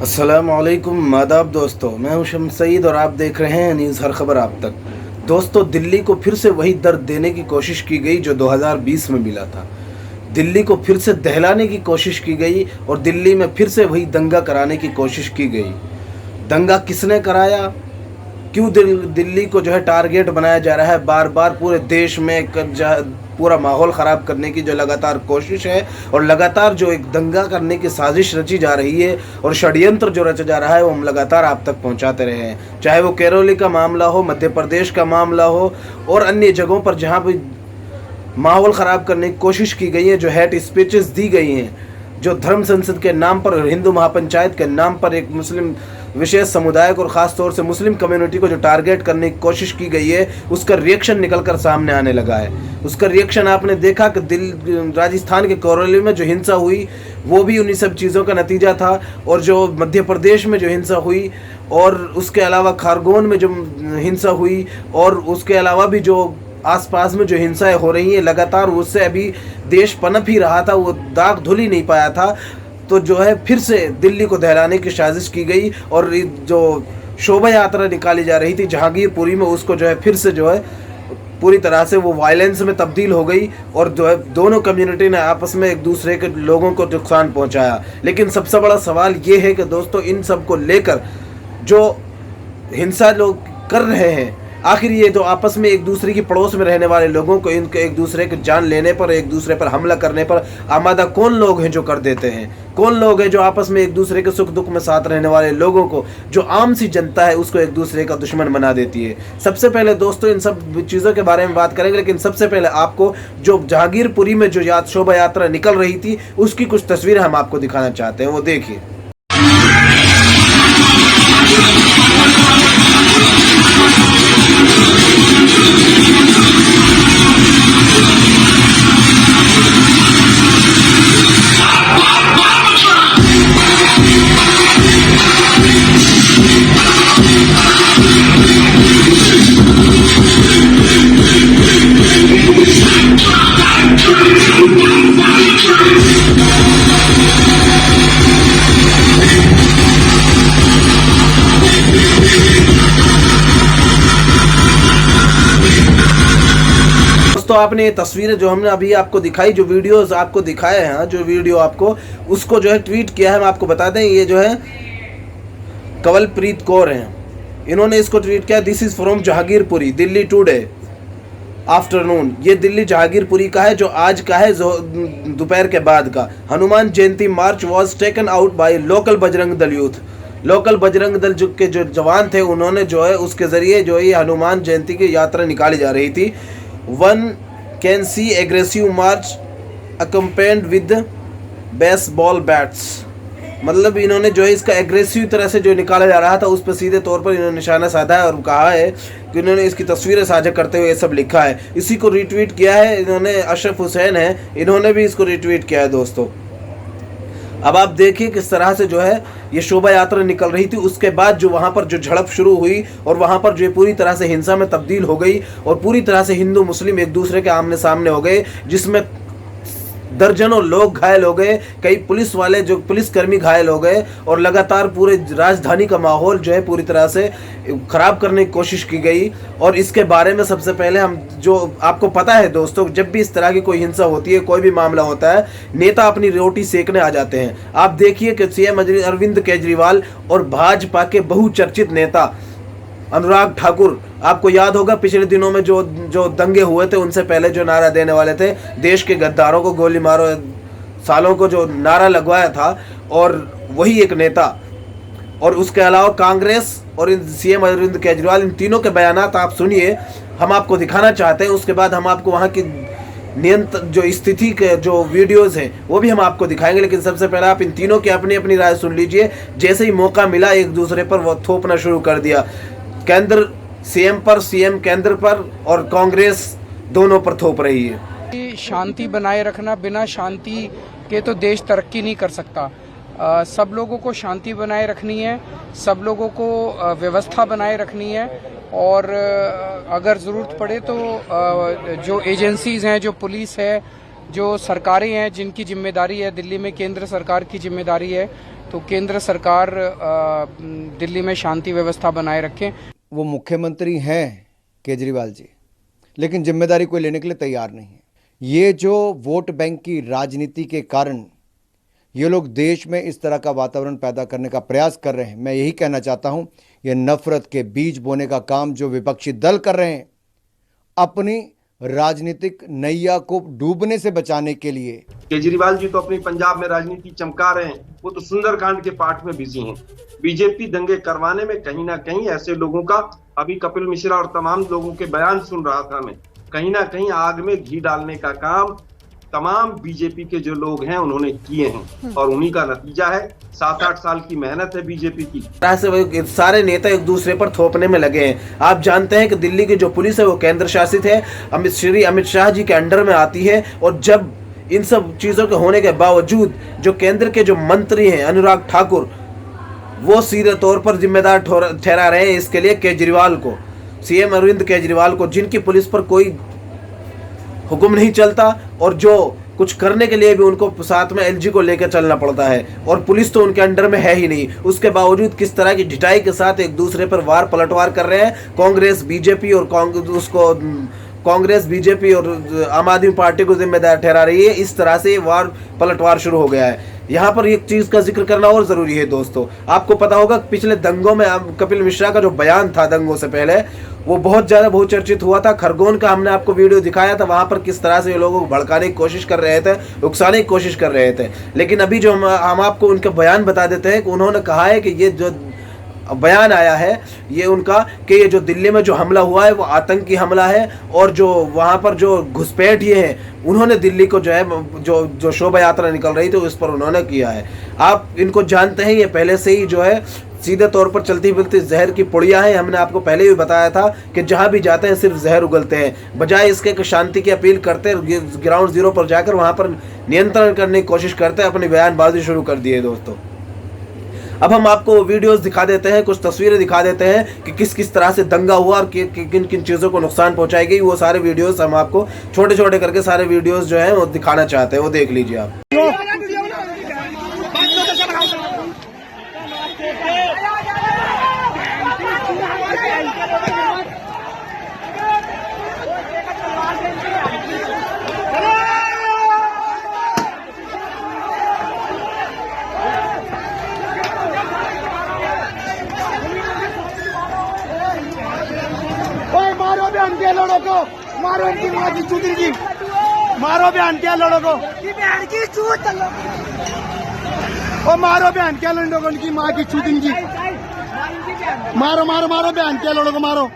अस्सलामुअलैकुम आदाब दोस्तों, मैं हूं शम्स सईद और आप देख रहे हैं न्यूज़ हर खबर आप तक। दोस्तों, दिल्ली को फिर से वही दर्द देने की कोशिश की गई जो 2020 में मिला था। दिल्ली को फिर से दहलाने की कोशिश की गई और दिल्ली में फिर से वही दंगा कराने की कोशिश की गई। दंगा किसने कराया? क्यों दिल्ली को जो है टारगेट बनाया जा रहा है बार बार पूरे देश में पूरा माहौल ख़राब करने की जो लगातार कोशिश है और लगातार जो एक दंगा करने की साजिश रची जा रही है और षड्यंत्र जो रचा जा रहा है वो हम लगातार आप तक पहुंचाते रहे हैं। चाहे वो कैरोली का मामला हो, मध्य प्रदेश का मामला हो और अन्य जगहों पर जहां भी माहौल ख़राब करने की कोशिश की गई है, जो हेट स्पीचेस दी गई हैं, जो धर्म संसद के नाम पर, हिंदू महापंचायत के नाम पर एक मुस्लिम विशेष समुदाय को और ख़ास तौर से मुस्लिम कम्युनिटी को जो टारगेट करने की कोशिश की गई है, उसका रिएक्शन निकलकर सामने आने लगा है। उसका रिएक्शन आपने देखा कि राजस्थान के करौली में जो हिंसा हुई वो भी उन्हीं सब चीज़ों का नतीजा था, और जो मध्य प्रदेश में जो हिंसा हुई और उसके अलावा खारगोन में जो हिंसा हुई और उसके अलावा भी जो आसपास में जो हिंसाएं हो रही हैं लगातार, उससे अभी देश पनप ही रहा था, वो दाग धुल ही नहीं पाया था। तो जो है फिर से दिल्ली को दहलाने की साजिश की गई और जो शोभा यात्रा निकाली जा रही थी जहांगीरपुरी में, उसको जो है फिर से जो है पूरी तरह से वो वायलेंस में तब्दील हो गई और जो है दोनों कम्युनिटी ने आपस में एक दूसरे के लोगों को नुकसान पहुंचाया। लेकिन सबसे बड़ा सवाल ये है कि दोस्तों, इन सब को लेकर जो हिंसा लोग कर रहे हैं, आखिर ये जो आपस में एक दूसरे की पड़ोस में रहने वाले लोगों को इनके एक दूसरे की जान लेने पर, एक दूसरे पर हमला करने पर आमादा कौन लोग हैं जो कर देते हैं? कौन लोग हैं जो आपस में एक दूसरे के सुख दुख में साथ रहने वाले लोगों को, जो आम सी जनता है, उसको एक दूसरे का दुश्मन बना देती है? सबसे पहले दोस्तों इन सब चीज़ों के बारे में बात करेंगे, लेकिन सबसे पहले आपको जो जहांगीरपुरी में जो शोभा यात्रा निकल रही थी उसकी कुछ तस्वीरें हम आपको दिखाना चाहते हैं, वो देखिए। तो आपने ये तस्वीरें जो हमने अभी आपको दिखाई, जो वीडियोस आपको दिखाए हैं, जो वीडियो आपको उसको जो है ट्वीट किया है, हम आपको बता दें, ये जो है कंवलप्रीत कौर हैं, इन्होंने इसको ट्वीट किया। This is from Jahangirpuri Delhi today afternoon. ये दिल्ली जहांगीरपुरी का है, जो आज का है, दोपहर के बाद का। Hanuman Jayanti March was taken out by local Bajrang Dal youth. Local Bajrang दल के जो जवान थे, उन्होंने जो है उसके ज़रिए जो ये हनुमान जयंती की यात्रा निकाली जा रही थी। One can see aggressive march accompanied with baseball bats। मतलब इन्होंने जो है इसका एग्रेसिव तरह से जो निकाला जा रहा था उस पर सीधे तौर पर इन्होंने निशाना साधा है और कहा है कि इन्होंने इसकी तस्वीरें साझा करते हुए ये सब लिखा है। इसी को रिट्वीट किया है इन्होंने, अशरफ हुसैन है, इन्होंने भी इसको रिट्वीट किया है दोस्तों। अब आप देखिए किस तरह से जो है ये शोभा यात्रा निकल रही थी, उसके बाद जो वहाँ पर जो झड़प शुरू हुई और वहाँ पर जो पूरी तरह से हिंसा में तब्दील हो गई और पूरी तरह से हिंदू मुस्लिम एक दूसरे के आमने सामने हो गए, जिसमें दर्जनों लोग घायल हो गए, कई पुलिस वाले जो पुलिसकर्मी घायल हो गए और लगातार पूरे राजधानी का माहौल जो है पूरी तरह से ख़राब करने की कोशिश की गई। और इसके बारे में सबसे पहले हम, जो आपको पता है दोस्तों, जब भी इस तरह की कोई हिंसा होती है, कोई भी मामला होता है, नेता अपनी रोटी सेकने आ जाते हैं। आप देखिए कि सीएम अरविंद केजरीवाल और भाजपा के बहुचर्चित नेता अनुराग ठाकुर, आपको याद होगा पिछले दिनों में जो दंगे हुए थे, उनसे पहले जो नारा देने वाले थे, देश के गद्दारों को गोली मारो सालों को जो नारा लगवाया था, और वही एक नेता। और उसके अलावा कांग्रेस और सीएम अरविंद केजरीवाल, इन तीनों के बयानात आप सुनिए, हम आपको दिखाना चाहते हैं। उसके बाद हम आपको वहाँ की जो स्थिति के जो वीडियोस हैं वो भी हम आपको दिखाएंगे, लेकिन सबसे पहले आप इन तीनों की अपनी अपनी राय सुन लीजिए। जैसे ही मौका मिला एक दूसरे पर वो थोपना शुरू कर दिया, केंद्र सीएम पर, सीएम केंद्र पर, और कांग्रेस दोनों पर थोप रही है। शांति बनाए रखना, बिना शांति के तो देश तरक्की नहीं कर सकता। सब लोगों को शांति बनाए रखनी है, सब लोगों को व्यवस्था बनाए रखनी है, और अगर ज़रूरत पड़े तो जो एजेंसीज़ हैं, जो पुलिस है, जो सरकारें हैं जिनकी जिम्मेदारी है, दिल्ली में केंद्र सरकार की जिम्मेदारी है, तो केंद्र सरकार दिल्ली में शांति व्यवस्था बनाए रखे। वो मुख्यमंत्री हैं केजरीवाल जी, लेकिन जिम्मेदारी कोई लेने के लिए तैयार नहीं है। ये जो वोट बैंक की राजनीति के कारण ये लोग देश में इस तरह का वातावरण पैदा करने का प्रयास कर रहे हैं। मैं यही कहना चाहता हूं, ये नफरत के बीज बोने का काम जो विपक्षी दल कर रहे हैं, अपनी राजनीतिक नैया को डूबने से बचाने के लिए। केजरीवाल जी तो अपनी पंजाब में राजनीति चमका रहे हैं, वो तो सुंदरकांड के पाठ में बिजी हैं। बीजेपी दंगे करवाने में कहीं ना कहीं ऐसे लोगों का, अभी कपिल मिश्रा और तमाम लोगों के बयान सुन रहा था मैं, कहीं ना कहीं आग में घी डालने का काम तमाम बीजेपी के जो लोग हैं उन्होंने किए हैं, और उन्हीं का नतीजा है। 7-8 साल की मेहनत है बीजेपी की। से सारे नेता एक दूसरे पर थोपने में लगे हैं। आप जानते हैं कि दिल्ली की जो पुलिस है वो केंद्र शासित है, अमित शाह जी के अंडर में आती है, और जब इन सब चीजों के होने के बावजूद जो केंद्र के जो मंत्री हैं अनुराग ठाकुर, वो सीधे तौर पर जिम्मेदार ठहरा रहे हैं इसके लिए केजरीवाल को, सीएम अरविंद केजरीवाल को, जिनकी पुलिस पर कोई हुक्म नहीं चलता, और जो कुछ करने के लिए भी उनको साथ में एलजी को लेकर चलना पड़ता है, और पुलिस तो उनके अंडर में है ही नहीं। उसके बावजूद किस तरह की ढिठाई के साथ एक दूसरे पर वार पलटवार कर रहे हैं कांग्रेस बीजेपी और आम आदमी पार्टी को जिम्मेदार ठहरा रही है। इस तरह से वार पलटवार शुरू हो गया है। यहाँ पर एक चीज का जिक्र करना और जरूरी है दोस्तों, आपको पता होगा पिछले दंगों में कपिल मिश्रा का जो बयान था दंगों से पहले, वो बहुत ज्यादा बहुचर्चित हुआ था। खरगोन का हमने आपको वीडियो दिखाया था, वहां पर किस तरह से लोगों को भड़काने की कोशिश कर रहे थे, उकसाने की कोशिश कर रहे थे। लेकिन अभी जो हम आपको उनका बयान बता देते हैं कि उन्होंने कहा है कि ये जो बयान आया है ये उनका, कि ये जो दिल्ली में जो हमला हुआ है वो आतंकी हमला है, और जो वहाँ पर जो घुसपैठ ये हैं उन्होंने दिल्ली को जो है जो शोभा यात्रा निकल रही थी उस पर उन्होंने किया है। आप इनको जानते हैं, ये पहले से ही जो है सीधे तौर पर चलती फिरती जहर की पुड़िया है। हमने आपको पहले भी बताया था कि जहाँ भी जाते हैं सिर्फ जहर उगलते हैं, बजाय इसके कि शांति की अपील करते, ग्राउंड जीरो पर जाकर वहाँ पर नियंत्रण करने की कोशिश करते, अपनी बयानबाजी शुरू कर दी है दोस्तों। अब हम आपको वीडियोस दिखा देते हैं, कुछ तस्वीरें दिखा देते हैं कि किस किस तरह से दंगा हुआ और किन किन चीज़ों को नुकसान पहुंचाई गई। वो सारे वीडियोस हम आपको छोटे छोटे करके सारे वीडियोस जो हैं वो दिखाना चाहते हैं, वो देख लीजिए आप। मारो बहन के लोगों को, मारो इनकी माँ की चूत, इनकी मारो बहन के लोगों को, बहन की चूत, ओ मारो बहन के लोगों को, इनकी माँ की चूत, इनकी मारो मारो मारो बहन के लोगों को मारो।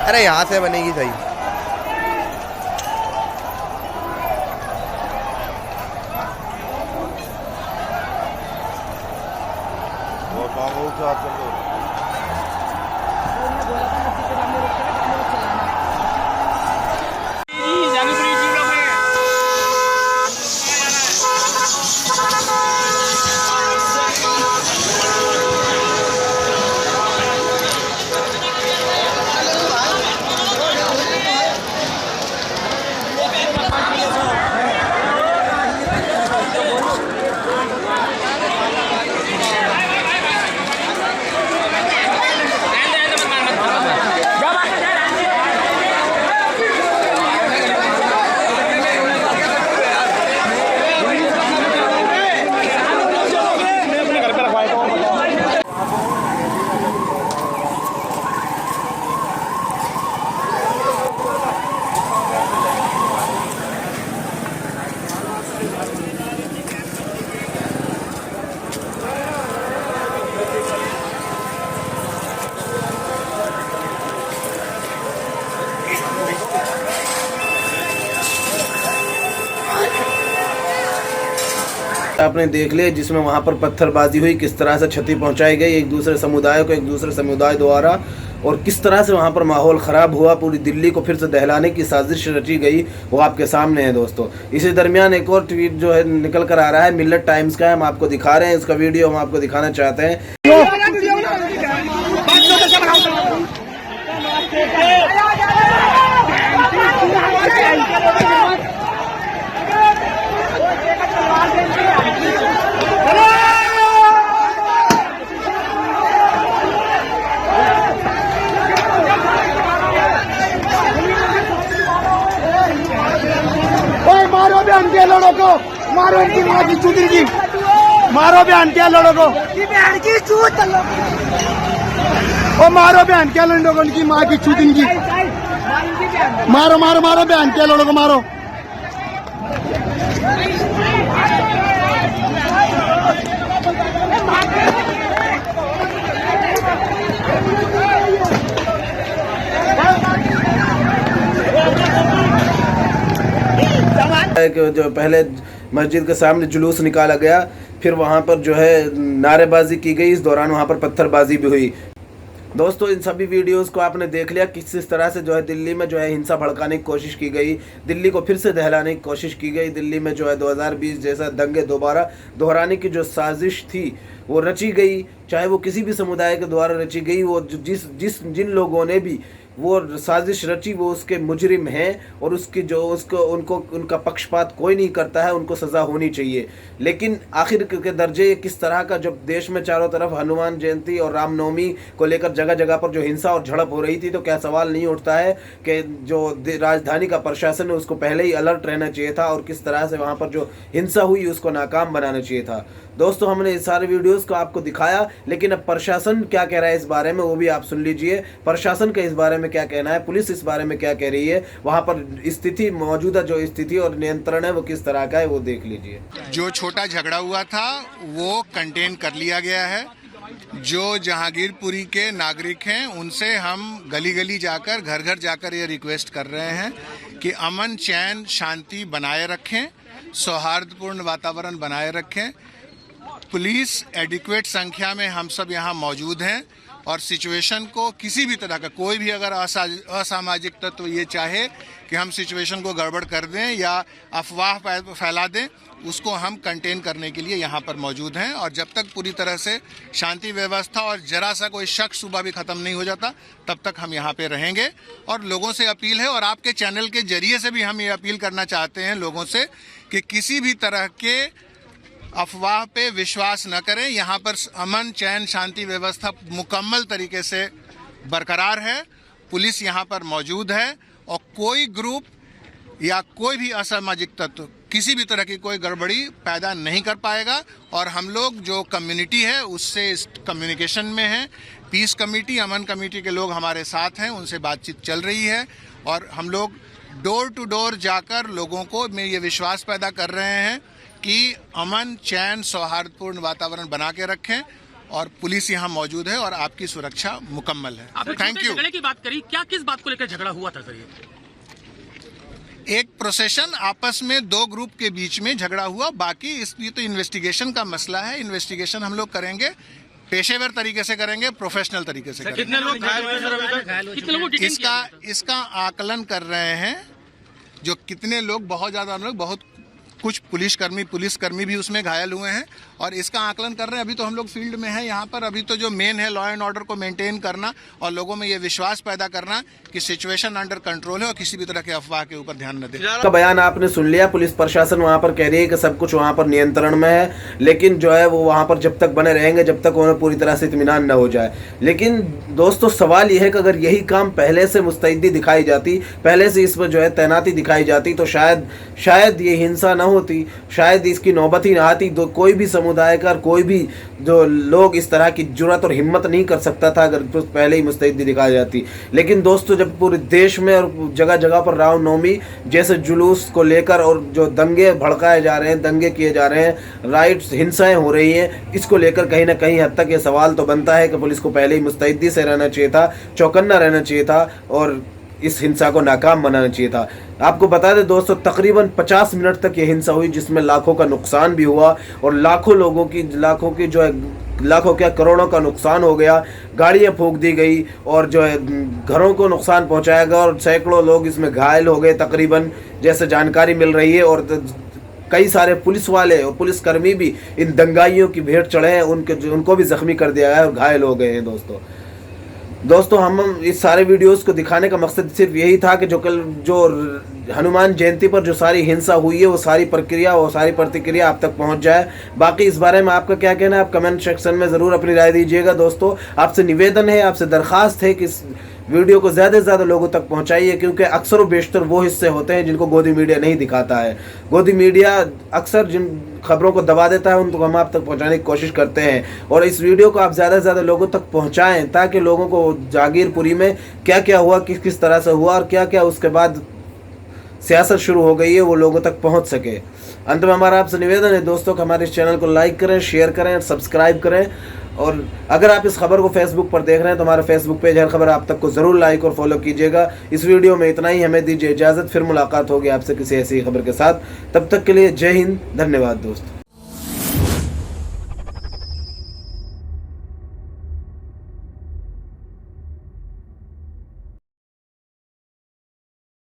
अरे यहाँ से बनेगी सही। वो कांग्रेस से आप चल रहे हो। आपने देख लिया जिसमें वहां पर पत्थरबाजी हुई, किस तरह से क्षति पहुंचाई गई एक दूसरे समुदाय को एक दूसरे समुदाय द्वारा, और किस तरह से वहां पर माहौल ख़राब हुआ। पूरी दिल्ली को फिर से दहलाने की साजिश रची गई, वो आपके सामने है दोस्तों। इसी दरमियान एक और ट्वीट जो है निकल कर आ रहा है, मिल्लत टाइम्स का है, हम आपको दिखा रहे हैं। इसका वीडियो हम आपको दिखाना चाहते हैं। मारो बे आंटी लड़ो को, मारो इनकी माँ की चूतिन की, मारो बे आंटी लड़ो को, की चूत, ओ मारो बे आंटी लड़ो को, उनकी माँ की चूतिन की, मारो मारो मारो बे आंटी लड़ो को, मारो। जो पहले मस्जिद के सामने जुलूस निकाला गया, फिर वहां पर जो है नारेबाजी की गई, इस दौरान वहां पर पत्थरबाजी भी हुई। दोस्तों इन सभी वीडियोस को आपने देख लिया किस तरह से जो है दिल्ली में जो है हिंसा भड़काने की कोशिश की गई, दिल्ली को फिर से दहलाने की कोशिश की गई। दिल्ली में जो है 2020 जैसा दंगे दोबारा दोहराने की जो साजिश थी वो रची गई, चाहे वो किसी भी समुदाय के द्वारा रची गई। वो जिन लोगों ने भी वो साजिश रची वो उसके मुजरिम हैं, और उसकी जो उनका पक्षपात कोई नहीं करता है, उनको सज़ा होनी चाहिए। लेकिन आखिर के दर्जे किस तरह का, जब देश में चारों तरफ हनुमान जयंती और रामनवमी को लेकर जगह जगह पर जो हिंसा और झड़प हो रही थी, तो क्या सवाल नहीं उठता है कि जो राजधानी का प्रशासन है उसको पहले ही अलर्ट रहना चाहिए था, और किस तरह से वहाँ पर जो हिंसा हुई उसको नाकाम बनाना चाहिए था। दोस्तों हमने इस सारे वीडियोस को आपको दिखाया, लेकिन अब प्रशासन क्या कह रहा है इस बारे में वो भी आप सुन लीजिए। प्रशासन का इस बारे में क्या कहना है, पुलिस इस बारे में क्या कह रही है, वहां पर स्थिति, मौजूदा जो स्थिति और नियंत्रण है वो किस तरह का है वो देख लीजिए। जो छोटा झगड़ा हुआ था वो कंटेन कर लिया गया है। जो जहांगीरपुरी के नागरिक हैं उनसे हम गली गली जाकर, घर घर जाकर ये रिक्वेस्ट कर रहे हैं कि अमन चैन शांति बनाए रखें, सौहार्दपूर्ण वातावरण बनाए रखें। पुलिस एडिक्वेट संख्या में हम सब यहाँ मौजूद हैं, और सिचुएशन को किसी भी तरह का कोई भी अगर असामाजिक तत्व ये चाहे कि हम सिचुएशन को गड़बड़ कर दें या अफवाह फैला दें, उसको हम कंटेन करने के लिए यहाँ पर मौजूद हैं। और जब तक पूरी तरह से शांति व्यवस्था और जरा सा कोई शक शुबा भी ख़त्म नहीं हो जाता, तब तक हम यहाँ पे रहेंगे। और लोगों से अपील है, और आपके चैनल के जरिए से भी हम ये अपील करना चाहते हैं लोगों से कि किसी भी तरह के अफवाह पे विश्वास न करें। यहाँ पर अमन चैन शांति व्यवस्था मुकम्मल तरीके से बरकरार है, पुलिस यहाँ पर मौजूद है, और कोई ग्रुप या कोई भी असामाजिक तत्व किसी भी तरह की कोई गड़बड़ी पैदा नहीं कर पाएगा। और हम लोग जो कम्युनिटी है उससे इस कम्युनिकेशन में हैं। पीस कमेटी, अमन कमेटी के लोग हमारे साथ हैं, उनसे बातचीत चल रही है, और हम लोग डोर टू डोर जाकर लोगों को में ये विश्वास पैदा कर रहे हैं कि अमन चैन सौहार्दपूर्ण वातावरण बना के रखें, और पुलिस यहाँ मौजूद है और आपकी सुरक्षा मुकम्मल है। Thank you. झगड़े की बात करी, क्या किस बात को लेकर झगड़ा हुआ था सर? एक प्रोसेशन आपस में दो ग्रुप के बीच में झगड़ा हुआ, बाकी इसलिए तो इन्वेस्टिगेशन का मसला है। इन्वेस्टिगेशन हम लोग करेंगे, पेशेवर तरीके से करेंगे, प्रोफेशनल तरीके से करेंगे। कितने लोग घायल हुए सर? कितने लोग इसका आकलन कर रहे हैं। जो कितने लोग, बहुत ज्यादा लोग, बहुत कुछ पुलिसकर्मी भी उसमें घायल हुए हैं, और इसका आकलन कर रहे हैं। अभी तो हम लोग फील्ड में हैं यहाँ पर। अभी तो जो मेन है लॉ एंड ऑर्डर को मेंटेन करना और लोगों में ये विश्वास पैदा करना कि सिचुएशन अंडर कंट्रोल है और किसी भी तरह के अफवाह के ऊपर ध्यान न दें। का बयान आपने सुन लिया। पुलिस प्रशासन वहां पर कह रही है कि सब कुछ वहां पर नियंत्रण में है, लेकिन जो है वो वहां पर जब तक बने रहेंगे जब तक उन्हें पूरी तरह से इत्मीनान न हो जाए। लेकिन दोस्तों सवाल यह है कि अगर यही काम पहले से मुस्तैदी दिखाई जाती, पहले से इस पर जो है तैनाती दिखाई जाती, तो शायद ये हिंसा न होती, शायद इसकी नौबत ही न आती। कोई भी समुदाय का, कोई भी जो लोग इस तरह की जुर्रत और हिम्मत नहीं कर सकता था अगर पहले ही मुस्तैदी दिखाई जाती। लेकिन दोस्तों जब पूरे देश में और जगह जगह पर रामनवमी जैसे जुलूस को लेकर और जो दंगे भड़काए जा रहे हैं, दंगे किए जा रहे हैं, राइट्स, हिंसाएं हो रही हैं, इसको लेकर कहीं ना कहीं हद तक ये सवाल तो बनता है कि पुलिस को पहले ही मुस्तैदी से रहना चाहिए था, चौकन्ना रहना चाहिए था, और इस हिंसा को नाकाम बनाना चाहिए था। आपको बता दें दोस्तों, तकरीबन 50 मिनट तक ये हिंसा हुई, जिसमें लाखों का नुकसान भी हुआ और लाखों की जो है लाखों क्या करोड़ों का नुकसान हो गया। गाड़ियां फूंक दी गई और जो है घरों को नुकसान पहुंचाया गया और सैकड़ों लोग इसमें घायल हो गए तकरीबन, जैसे जानकारी मिल रही है। और कई सारे पुलिस वाले और पुलिसकर्मी भी इन दंगाइयों की भेंट चढ़े हैं, उनको भी जख्मी कर दिया गया है और घायल हो गए हैं। दोस्तों हम इस सारे वीडियोस को दिखाने का मकसद सिर्फ यही था कि जो हनुमान जयंती पर जो सारी हिंसा हुई है वो सारी प्रतिक्रिया आप तक पहुंच जाए। बाकी इस बारे में आपका क्या कहना है, आप कमेंट सेक्शन में ज़रूर अपनी राय दीजिएगा। दोस्तों आपसे निवेदन है, आपसे दरख्वास्त है कि इस वीडियो को ज़्यादा से ज़्यादा लोगों तक पहुंचाइए, क्योंकि अक्सर व बेशतर वो हिस्से होते हैं जिनको गोदी मीडिया नहीं दिखाता है। गोदी मीडिया अक्सर जिन खबरों को दबा देता है उनको हम आप तक पहुंचाने की कोशिश करते हैं, और इस वीडियो को आप ज़्यादा से ज़्यादा लोगों तक पहुंचाएं ताकि लोगों को जागीरपुरी में क्या क्या हुआ, किस तरह से हुआ और क्या क्या उसके बाद सियासत शुरू हो गई है, वो लोगों तक पहुंच सके। अंत में हमारा आपसे निवेदन है दोस्तों कि हमारे इस चैनल को लाइक करें, शेयर करें, सब्सक्राइब करें। और अगर आप इस खबर को फेसबुक पर देख रहे हैं तो हमारा फेसबुक पेज हर खबर आप तक को ज़रूर लाइक और फॉलो कीजिएगा। इस वीडियो में इतना ही, हमें दीजिए इजाज़त, फिर मुलाकात होगी आपसे किसी ऐसी खबर के साथ। तब तक के लिए जय हिंद, धन्यवाद दोस्तों।